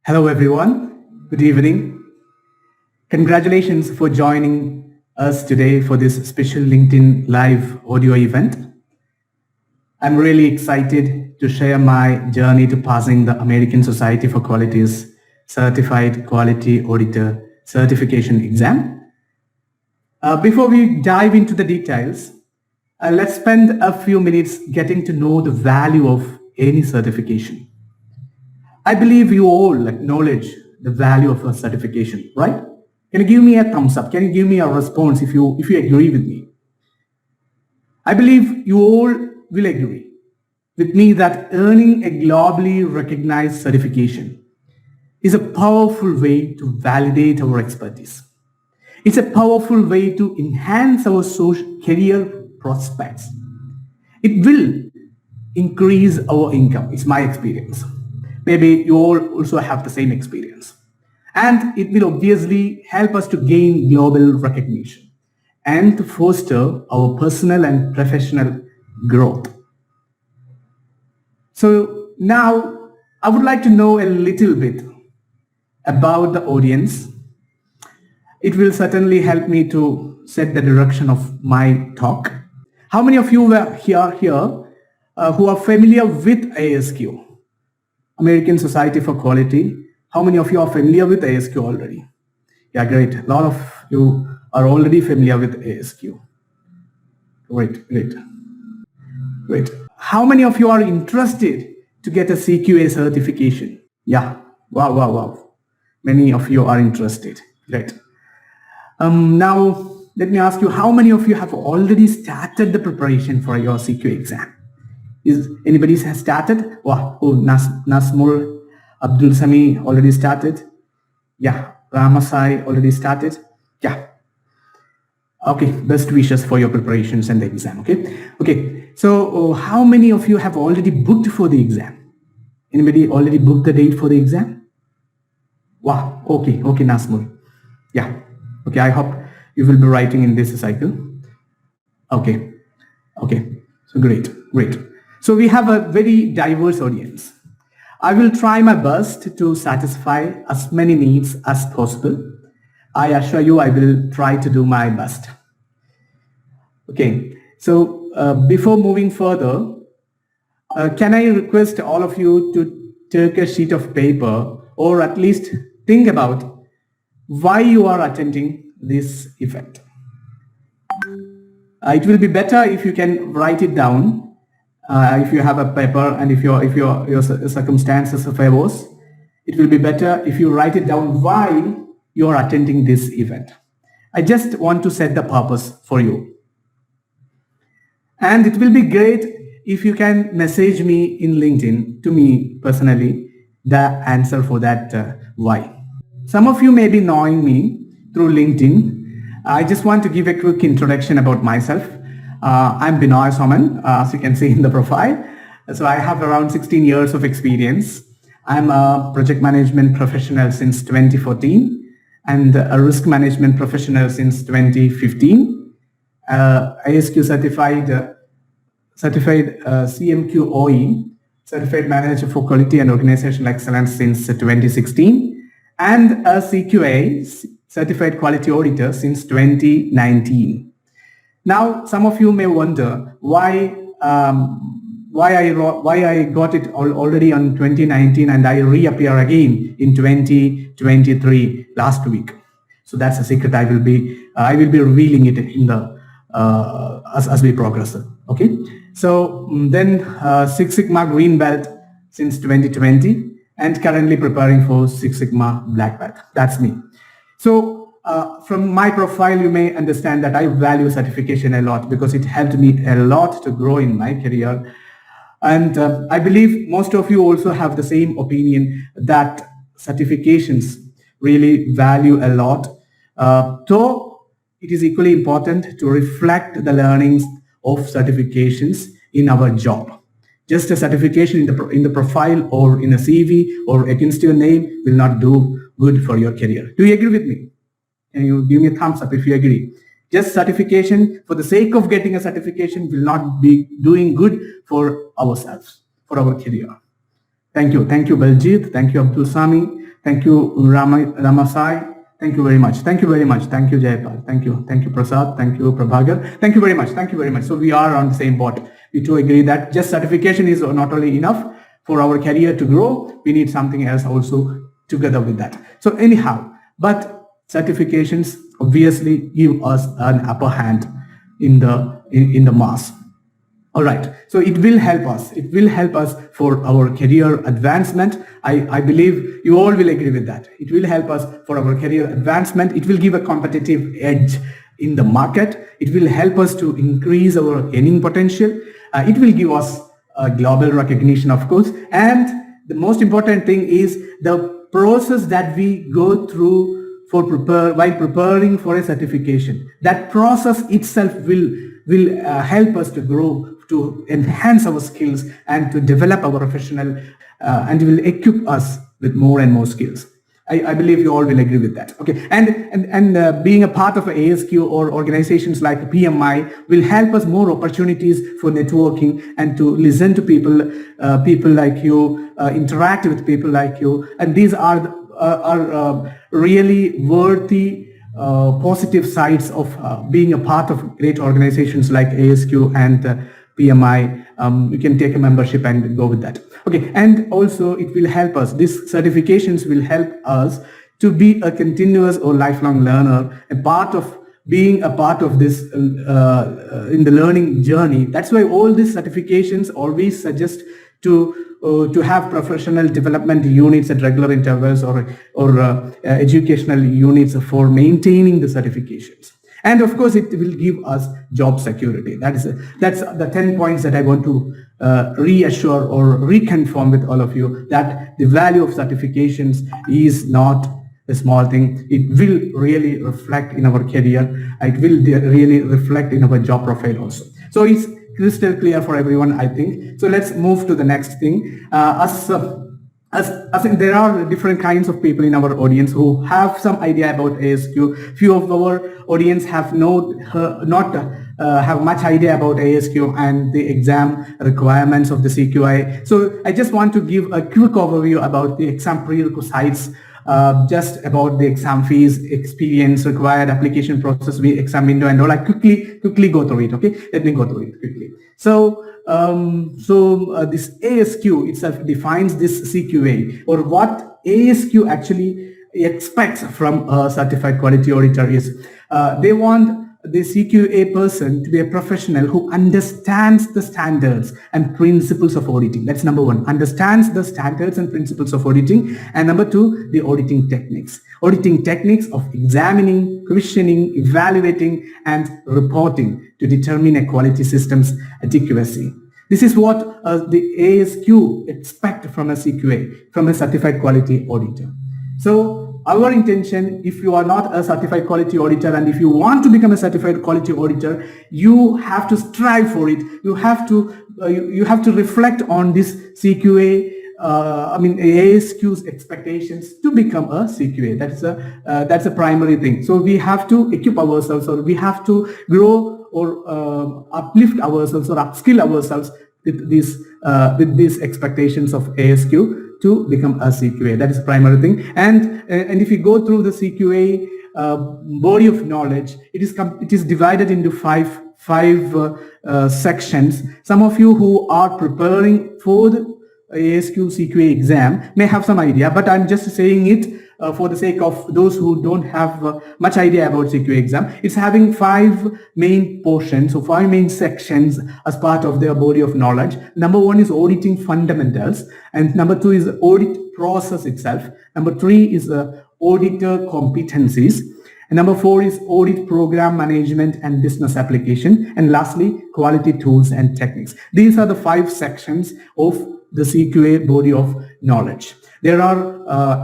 Hello, everyone. Good evening. Congratulations for joining us today for this special LinkedIn Live audio event. I'm really excited to share my journey to passing the American Society for Quality's Certified Quality Auditor Certification exam. Before we dive into the details, let's spend a few minutes getting to know the value of any certification. I believe you all acknowledge the value of a certification, right? Can you give me a thumbs up? Can you give me a response if you agree with me? I believe you all will agree with me that earning a globally recognized certification is a powerful way to validate our expertise. It's a powerful way to enhance our social career prospects. It will increase our income. It's my experience. Maybe you all also have the same experience. And it will obviously help us to gain global recognition and to foster our personal and professional growth. So now I would like to know a little bit about the audience. It will certainly help me to set the direction of my talk. How many of you were here who are familiar with ASQ? American Society for Quality. How many of you are familiar with ASQ already? Yeah, great. A lot of you are already familiar with ASQ. Great. How many of you are interested to get a CQA certification? Yeah, wow. Many of you are interested. Great. Now, let me ask you, how many of you have already started the preparation for your CQA exam? Is anybody has started? Wow, Nasmul, Abdul Sami already started. Yeah, Ramasai already started. Yeah. Okay, best wishes for your preparations and the exam, okay. So how many of you have already booked for the exam? Anybody already booked the date for the exam? Wow, okay, Nasmul. Yeah, okay, I hope you will be writing in this cycle. Okay, so great. So we have a very diverse audience. I will try my best to satisfy as many needs as possible. I assure you I will try to do my best. Okay, so before moving further, can I request all of you to take a sheet of paper or at least think about why you are attending this event. It will be better if you can write it down. If you have a paper and if your circumstances favors, it will be better if you write it down why you are attending this event. I just want to set the purpose for you. And it will be great if you can message me in LinkedIn to me personally the answer for that why. Some of you may be knowing me through LinkedIn. I just want to give a quick introduction about myself. I'm Binoy Soman, as you can see in the profile. So I have around 16 years of experience. I'm a project management professional since 2014 and a risk management professional since 2015. ASQ certified CMQOE, Certified Manager for Quality and Organizational Excellence since 2016, and a CQA, Certified Quality Auditor since 2019. Now, some of you may wonder why I got it already on 2019 and I reappear again in 2023 last week. So that's a secret. I will be revealing it in the as we progress. Okay. So then Six Sigma Green Belt since 2020 and currently preparing for Six Sigma Black Belt. That's me. So from my profile, you may understand that I value certification a lot because it helped me a lot to grow in my career. And I believe most of you also have the same opinion that certifications really value a lot. Though it is equally important to reflect the learnings of certifications in our job. Just a certification in the profile or in a CV or against your name will not do good for your career. Do you agree with me? Can you give me a thumbs up if you agree? Just certification for the sake of getting a certification will not be doing good for ourselves, for our career. Thank you. Thank you, Baljit. Thank you, Abdul Sami. Thank you, Ramasai. Thank you very much. Thank you very much. Thank you, Jayapal. Thank you. Thank you, Prasad. Thank you, Prabhagar. Thank you very much. Thank you very much. So we are on the same boat. We too agree that just certification is not only enough for our career to grow, we need something else also together with that. So anyhow, but certifications obviously give us an upper hand in the mass. All right. So it will help us. It will help us for our career advancement. I believe you all will agree with that. It will help us for our career advancement. It will give a competitive edge in the market. It will help us to increase our earning potential. It will give us global recognition, of course. And the most important thing is the process that we go through while preparing for a certification. That process itself will help us to grow, to enhance our skills, and to develop our professional, and will equip us with more and more skills. I believe you all will agree with that. Okay, and being a part of ASQ or organizations like PMI will help us more opportunities for networking and to listen to people like you, interact with people like you, and these are really worthy positive sides of being a part of great organizations like ASQ and PMI. You can take a membership and go with that. Okay, and also it will help us. These certifications will help us to be a continuous or lifelong learner, being a part of this in the learning journey. That's why all these certifications always suggest to have professional development units at regular intervals or educational units for maintaining the certifications. And of course, it will give us job security. That's the 10 points that I want to reassure or reconfirm with all of you, that the value of certifications is not a small thing. It will really reflect in our career. It will really reflect in our job profile also. So it's crystal clear for everyone, I think. So let's move to the next thing. I think there are different kinds of people in our audience who have some idea about ASQ. Few of our audience have not have much idea about ASQ and the exam requirements of the CQA. So I just want to give a quick overview about the exam prerequisites, just about the exam fees, experience required, application process, exam window, and all. I quickly go through it. Okay, let me go through it quickly. So this ASQ itself defines this CQA, or what ASQ actually expects from a certified quality auditor is they want the CQA person to be a professional who understands the standards and principles of auditing. That's number one, understands the standards and principles of auditing. And number two, the auditing techniques. Auditing techniques of examining, questioning, evaluating, and reporting to determine a quality system's adequacy. This is what the ASQ expect from a CQA, from a certified quality auditor. So our intention, if you are not a certified quality auditor and if you want to become a certified quality auditor, you have to strive for it. You have to reflect on this CQA, ASQ's expectations to become a CQA. That's a primary thing. So we have to equip ourselves, or we have to grow or uplift ourselves or upskill ourselves with these expectations of ASQ to become a CQA. That is the primary thing. And if you go through the CQA body of knowledge, it is divided into five sections. Some of you who are preparing for the ASQ-CQA exam may have some idea, but I'm just saying it for the sake of those who don't have much idea about CQA exam. It's having 5 main portions, or 5 main sections as part of their body of knowledge. Number 1 is auditing fundamentals, and number 2 is audit process itself. Number 3 is auditor competencies. And number 4 is audit program management and business application. And lastly, quality tools and techniques. These are the 5 sections of the CQA body of knowledge. There are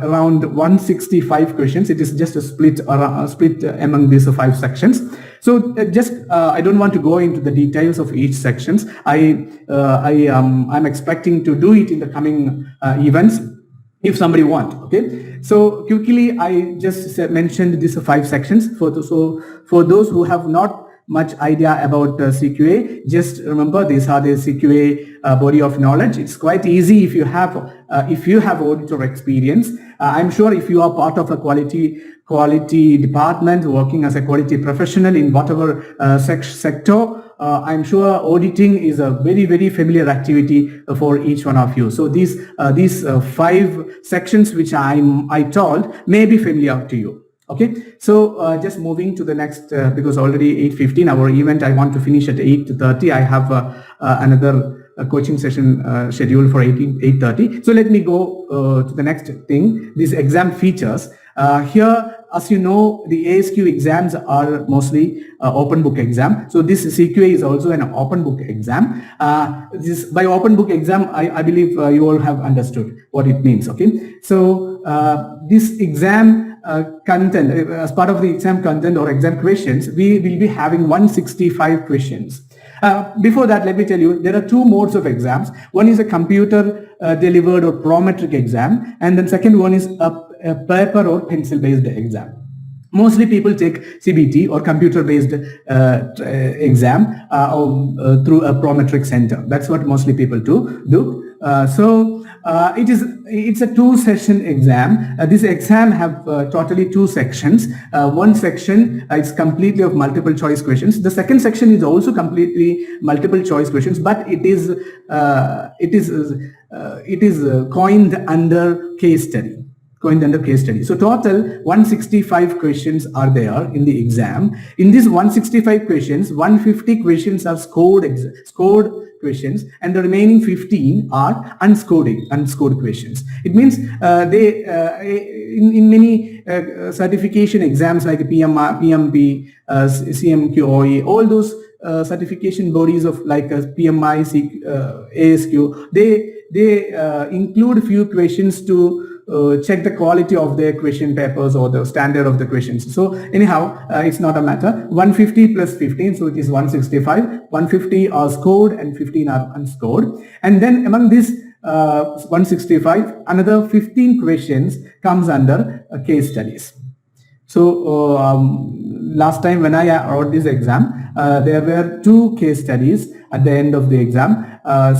around 165 questions. It is just a split among these 5 sections. So I don't want to go into the details of each sections. I'm expecting to do it in the coming events if somebody wants. Okay. So quickly, I just mentioned these 5 sections. For those who have not much idea about CQA, just remember these are the CQA body of knowledge. It's quite easy if you have auditor experience. I'm sure if you are part of a quality department, working as a quality professional in whatever sector, I'm sure auditing is a very, very familiar activity for each one of you. So these 5 sections which I told may be familiar to you. Okay, so just moving to the next, because already 8:15 our event, I want to finish at 8:30. I have another coaching session scheduled for 8:30. So let me go to the next thing, these exam features. Here, as you know, the ASQ exams are mostly open book exam. So this CQA is also an open book exam. By open book exam, I believe you all have understood what it means. Okay, so this exam content, as part of the exam content or exam questions, we will be having 165 questions. Before that, let me tell you, there are 2 modes of exams. One is a computer delivered or prometric exam, and then second one is a paper or pencil based exam. Mostly people take CBT or computer based exam through a prometric center. That's what mostly people do. It's a 2-session exam. This exam have totally 2 sections. One section is completely of multiple choice questions. The second section is also completely multiple choice questions, but it is coined under case study. So total 165 questions are there in the exam. In these 165 questions, 150 questions are scored questions, and the remaining 15 are unscored questions. It means in many certification exams like PMP, CMQOE, all those certification bodies of like PMI, ASQ, they include few questions to check the quality of their question papers or the standard of the questions. So anyhow, it's not a matter. 150 plus 15, so it is 165. 150 are scored and 15 are unscored. And then among this 165, another 15 questions comes under case studies. So last time when I wrote this exam, there were 2 case studies at the end of the exam.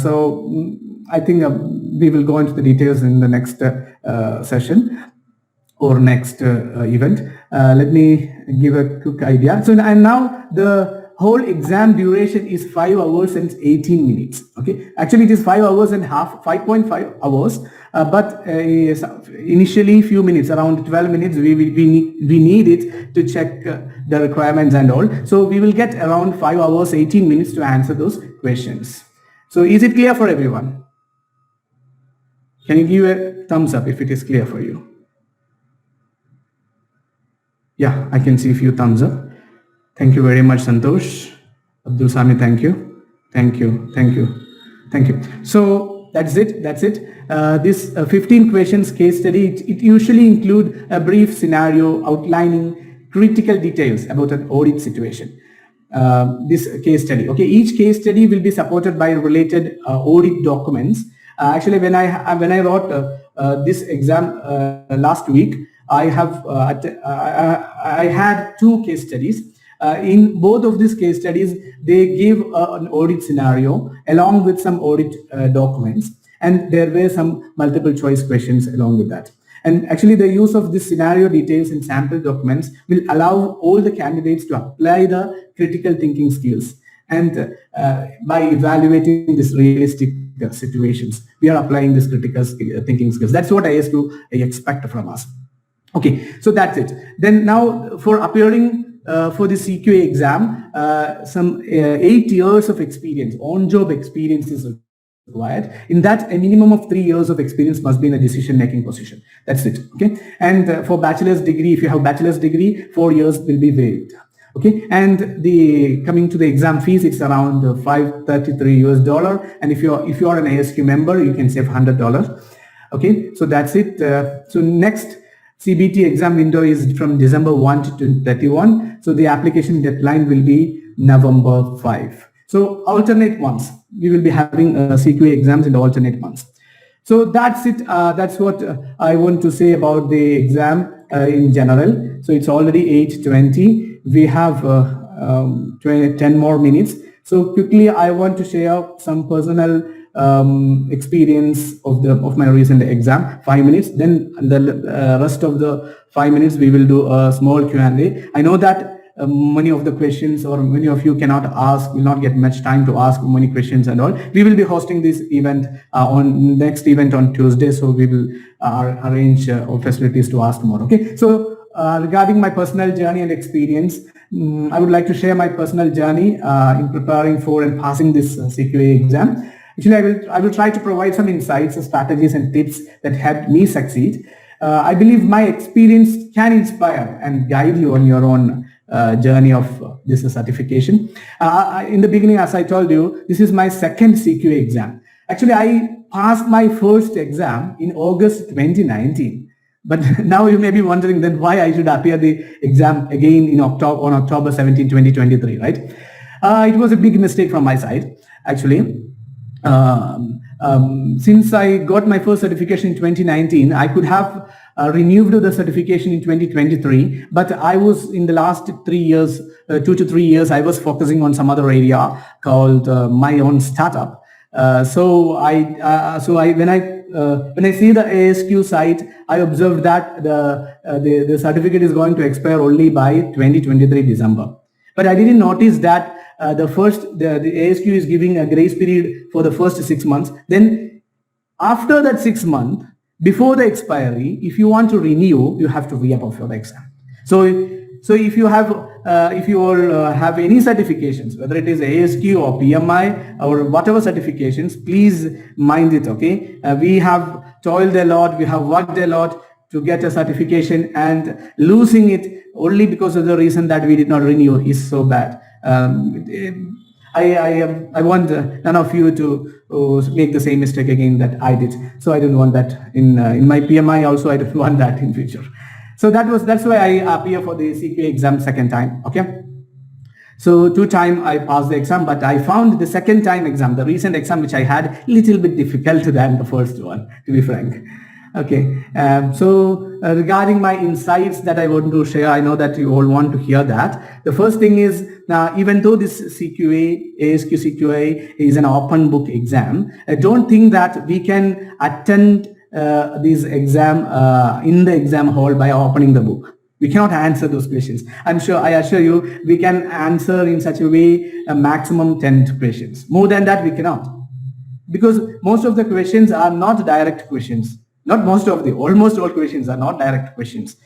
So I think we will go into the details in the next session or next event. Let me give a quick idea. So and now the whole exam duration is 5 hours and 18 minutes. Okay, actually it is 5 hours and half, 5.5 hours. But initially few minutes, around 12 minutes, we need it to check the requirements and all. So we will get around 5 hours 18 minutes to answer those questions. So is it clear for everyone? Can you give a thumbs up if it is clear for you? Yeah, I can see a few thumbs up. Thank you very much, Santosh. Abdul Sami, thank you. Thank you. So that's it. This 15 questions case study, it usually include a brief scenario outlining critical details about an audit situation. This case study. Okay, each case study will be supported by related audit documents. Actually, when I wrote this exam last week, I had 2 case studies. In both of these case studies, they give an audit scenario along with some audit documents, and there were some multiple choice questions along with that. And actually, the use of this scenario details in sample documents will allow all the candidates to apply the critical thinking skills. And by evaluating these realistic situations, we are applying this critical thinking skills. That's what ASQ expect from us. Okay, so that's it. Then now for appearing for the CQA exam, some 8 years of experience, on-job experience is required. In that, a minimum of 3 years of experience must be in a decision-making position. That's it. Okay, and for bachelor's degree, if you have bachelor's degree, 4 years will be waived. Okay, and coming to the exam fees, it's around $533, and if you're an ASQ member, you can save $100. Okay, so that's it. So next CBT exam window is from December 1 to 31. So the application deadline will be November 5. So alternate months, we will be having CQA exams in the alternate months. So that's it. That's what I want to say about the exam in general. So it's already 8:20. We have 10 more minutes. So quickly, I want to share some personal experience of my recent exam. 5 minutes. Then the rest of the 5 minutes we will do a small Q&A. I know that many of the questions or many of you cannot ask, will not get much time to ask many questions and all. We will be hosting this event on next event on Tuesday, so we will arrange facilities to ask more. Okay, so regarding my personal journey and experience, I would like to share my personal journey in preparing for and passing this CQA exam. Actually, I will try to provide some insights, strategies and tips that helped me succeed. I believe my experience can inspire and guide you on your own journey of this certification. In the beginning, as I told you, this is my second CQA exam. Actually, I passed my first exam in August 2019. But now you may be wondering then why I should appear the exam again in October 17, 2023, right? It was a big mistake from my side, actually. Since I got my first certification in 2019, I could have renewed the certification in 2023, but I was in the last 3 years, 2 to 3 years, I was focusing on some other area called my own startup. When I see the ASQ site, I observed that the certificate is going to expire only by 2023 December. But I didn't notice that the ASQ is giving a grace period for the first 6 months. Then after that 6 months, before the expiry, if you want to renew, you have to re-up for the exam. So if you have have any certifications, whether it is ASQ or PMI or whatever certifications, please mind it. Okay, we have toiled a lot, we have worked a lot to get a certification, and losing it only because of the reason that we did not renew is so bad. I want none of you to make the same mistake again that I did. So I don't want that in my PMI also. I don't want that in future. So that's why I appear for the CQA exam second time. Okay. So 2 times I passed the exam, but I found the second time exam, the recent exam which I had, little bit difficult than the first one, to be frank. Okay, regarding my insights that I want to share, I know that you all want to hear that. The first thing is, now even though this CQA, ASQ-CQA is an open book exam, I don't think that we can attend this exam in the exam hall by opening the book. We cannot answer those questions. I assure you, we can answer in such a way a maximum 10 questions. More than that, we cannot. Because most of the questions are not direct questions. Not most of the, almost all questions are not direct questions.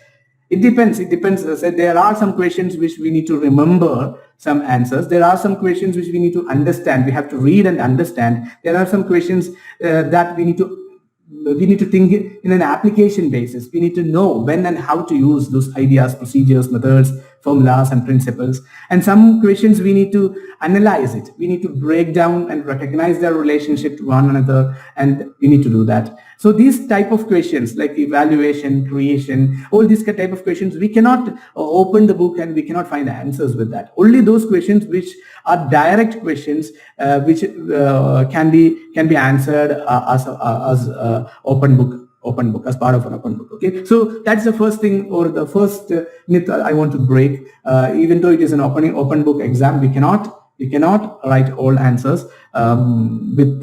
It depends. There are some questions which we need to remember some answers. There are some questions which we need to understand. We have to read and understand. There are some questions that we need to think in an application basis. We need to know when and how to use those ideas, procedures, methods, formulas, and principles. And some questions we need to analyze it. We need to break down and recognize their relationship to one another, and we need to do that. So these type of questions like evaluation, creation, all these type of questions, we cannot open the book and we cannot find answers with that. Only those questions which are direct questions which can be answered as open book, as part of an open book. Okay, so that's the first thing, or the first myth I want to break. Even though it is an open book exam, we cannot write all answers with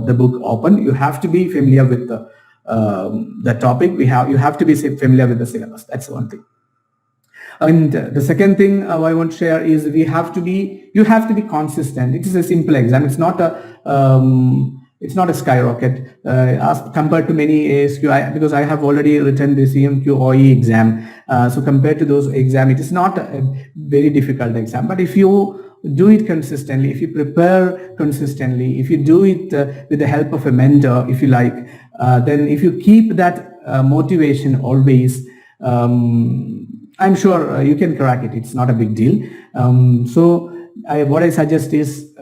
the book open. You have to be familiar with the topic. You have to be familiar with the syllabus. That's one thing. And the second thing I want to share is you have to be consistent. It is a simple exam. It's not a skyrocket as compared to many ASQ, because I have already written the CMQ-OE exam. So compared to those exams, it is not a very difficult exam. But if you do it consistently, if you prepare consistently, if you do it with the help of a mentor, if you like, then if you keep that motivation always, I'm sure you can crack it. It's not a big deal. What I suggest is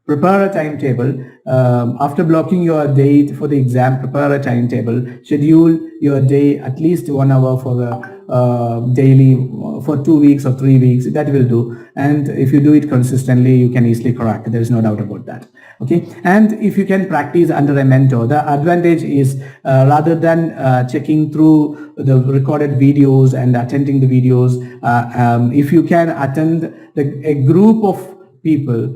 prepare a timetable. After blocking your date for the exam, prepare a timetable. Schedule your day at least 1 hour for the daily for 2 weeks or 3 weeks. That will do. And if you do it consistently, you can easily crack. There is no doubt about that. Okay, and if you can practice under a mentor, the advantage is rather than checking through the recorded videos and attending the videos, if you can attend a group of people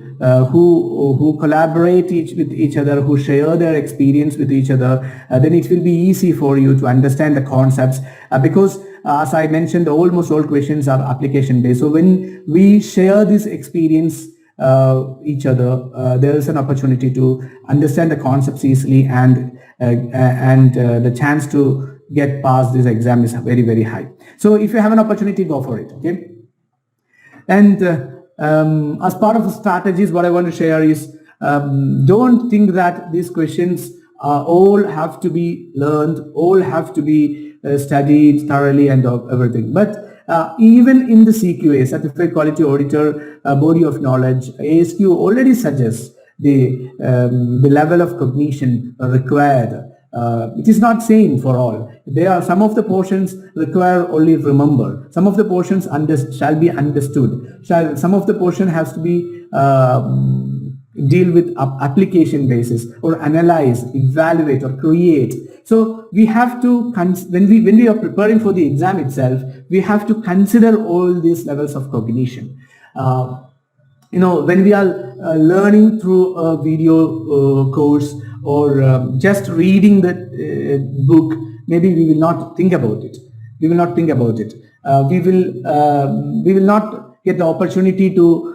who collaborate with each other, who share their experience with each other, then it will be easy for you to understand the concepts, because as I mentioned, almost all questions are application based. So when we share this experience each other, there is an opportunity to understand the concepts easily, and the chance to get past this exam is very, very high. So if you have an opportunity, go for it. Okay. And as part of the strategies, what I want to share is, don't think that these questions all have to be learned, all have to be studied thoroughly and everything. But even in the CQA, Certified Quality Auditor body of knowledge, ASQ already suggests the level of cognition required. It is not same for all. There are some of the portions require only remember. Some of the portions shall be understood. Some of the portion has to be deal with application basis, or analyze, evaluate, or create. So we have to, when we are preparing for the exam itself, we have to consider all these levels of cognition. When we are learning through a video course, or just reading the book, maybe we will not think about it. We will not think about it. We will not get the opportunity to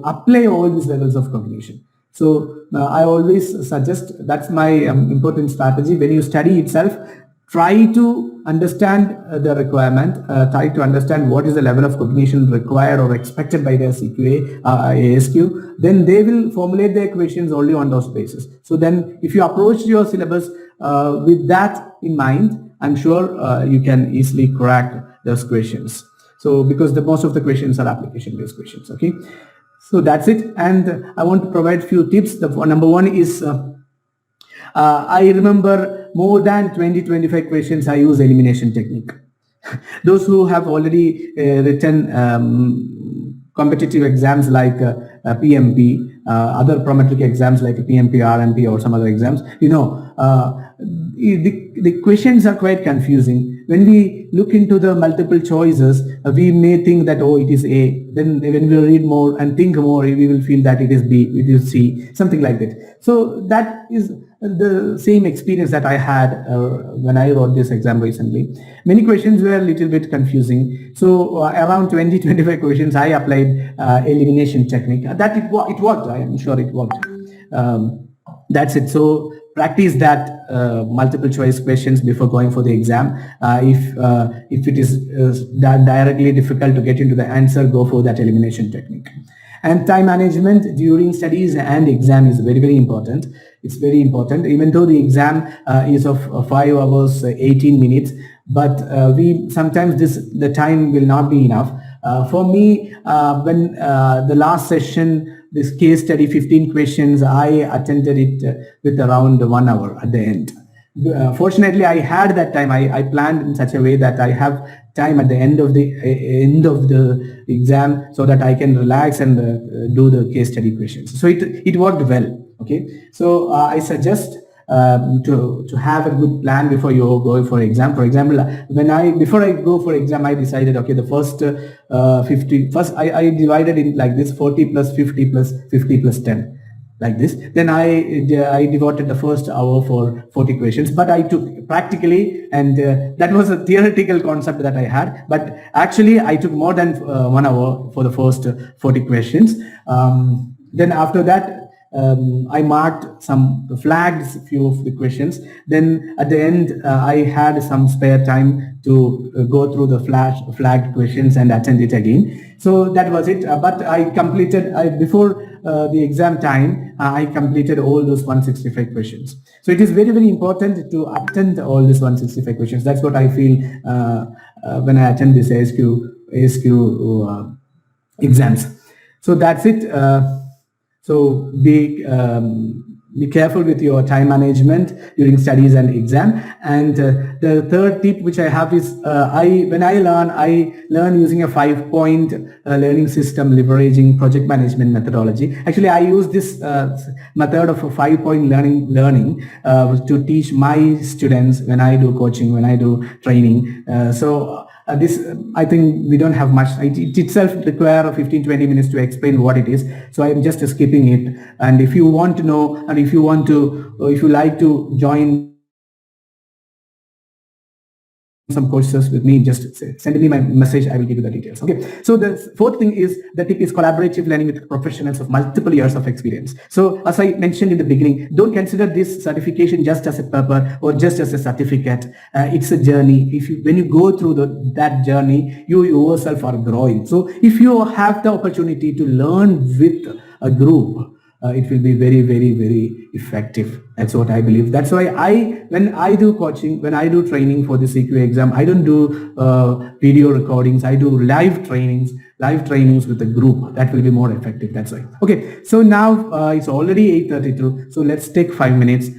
apply all these levels of cognition. So I always suggest, that's my important strategy. When you study itself, try to understand the requirement, try to understand what is the level of cognition required or expected by the CQA, ASQ. Then they will formulate their questions only on those basis. So then if you approach your syllabus with that in mind, I'm sure you can easily crack those questions. So because most of the questions are application based questions. Okay, so that's it. And I want to provide few tips. The number one is, I remember more than 20-25 questions. I use elimination technique. Those who have already written competitive exams like PMP, other prometric exams like PMP, RMP, or some other exams, the questions are quite confusing. When we look into the multiple choices, we may think that, oh, it is A. Then when we read more and think more, we will feel that it is B, it is C, something like that. So that is the same experience that I had when I wrote this exam recently. Many questions were a little bit confusing. So around 20-25 questions, I applied elimination technique. That it worked. I am sure it worked. That's it. So practice that multiple choice questions before going for the exam. If it is directly difficult to get into the answer, go for that elimination technique. And time management during studies and exam is very, very important. It's very important, even though the exam is of 5 hours, 18 minutes, but we sometimes the time will not be enough. For me, when the last session, this case study, 15 questions, I attended it with around 1 hour at the end. Fortunately, I had that time. I planned in such a way that I have time at the end of the exam, so that I can relax and do the case study questions. So it worked well. Okay, so I suggest to have a good plan before you go for exam. For example, before I go for exam, I decided, okay, the first 50, first I divided in like this: 40 plus 50 plus 50 plus 10. Like this. Then I devoted the first hour for 40 questions, but I took practically, and that was a theoretical concept that I had, but actually I took more than 1 hour for the first 40 questions. Then after that, I marked flagged few of the questions. Then at the end, I had some spare time to go through the flagged questions and attend it again. So that was it. But I completed, before the exam time, I completed all those 165 questions. So it is very, very important to attend all these 165 questions. That's what I feel when I attend this ASQ exams. So that's it. So be careful with your time management during studies and exam. And the third tip which I have is when I learn using a 5-point learning system leveraging project management methodology. Actually, I use this method of a 5-point learning to teach my students when I do coaching, when I do training. This, I think we don't have much. It itself require 15-20 minutes to explain what it is. So I'm just skipping it. And if you want to know, and if you like to join some courses with me, just send me my message. I will give you the details. Okay. So the fourth thing is, the tip is collaborative learning with professionals of multiple years of experience. So as I mentioned in the beginning, don't consider this certification just as a paper or just as a certificate. It's a journey. When you go through that journey, you yourself are growing. So if you have the opportunity to learn with a group, it will be very, very, very effective. That's what I believe. That's why when I do coaching, when I do training for the CQA exam, I don't do video recordings. I do live trainings with the group. That will be more effective. That's why. Okay. So now it's already 8:32. So let's take 5 minutes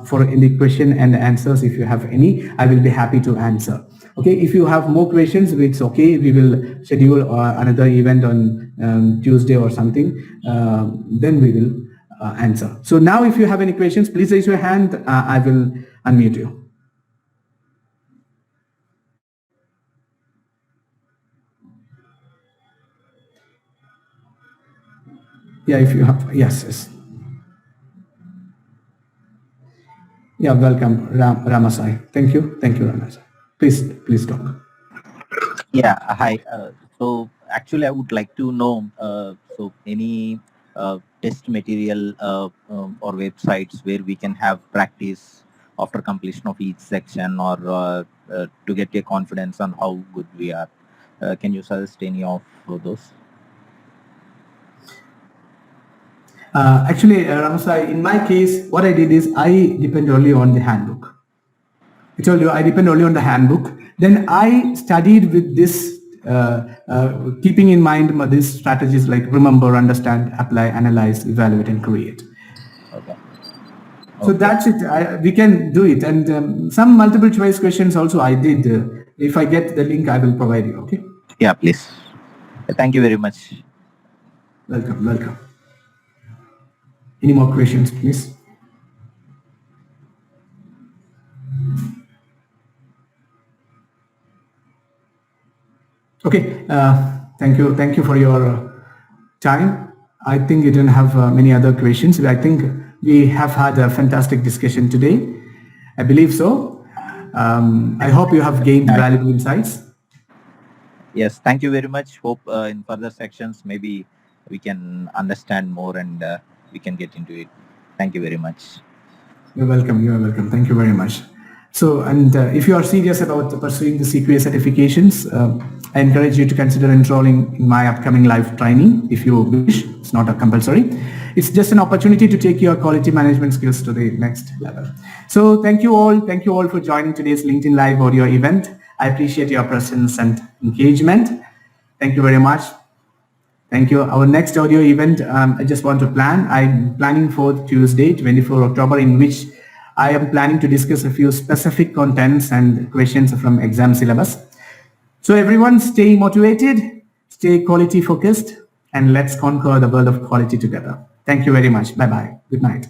for any question and answers. If you have any, I will be happy to answer. Okay, if you have more questions, it's okay. We will schedule another event on Tuesday or something. Then we will answer. So now if you have any questions, please raise your hand. I will unmute you. Yeah, if you have, yes. Yeah, welcome, Ramasai. Thank you, Ramasai. Please talk. Yeah, hi. So actually, I would like to know so any test material or websites where we can have practice after completion of each section, or to get a confidence on how good we are. Can you suggest any of those? Actually, Ramasai, in my case, what I did is I depend only on the handbook. I told you I depend only on the handbook. Then I studied with this, keeping in mind these strategies like remember, understand, apply, analyze, evaluate, and create. Okay. So that's it. We can do it. And some multiple choice questions also I did. If I get the link, I will provide you. Okay. Yeah, please. Thank you very much. Welcome. Any more questions, please? Okay. Thank you for your time. I think you don't have many other questions. I think we have had a fantastic discussion today. I believe so. I hope you have gained valuable insights. Yes, thank you very much. Hope in further sections maybe we can understand more and we can get into it. Thank you very much. You're welcome. Thank you very much. So, and if you are serious about pursuing the CQA certifications, I encourage you to consider enrolling in my upcoming live training if you wish. It's not a compulsory. It's just an opportunity to take your quality management skills to the next level. So thank you all for joining today's LinkedIn Live audio event. I appreciate your presence and engagement. Thank you very much. Thank you. Our next audio event, I just want to plan. I'm planning for Tuesday, 24 October, in which I am planning to discuss a few specific contents and questions from exam syllabus. So everyone stay motivated, stay quality focused, and let's conquer the world of quality together. Thank you very much. Bye-bye. Good night.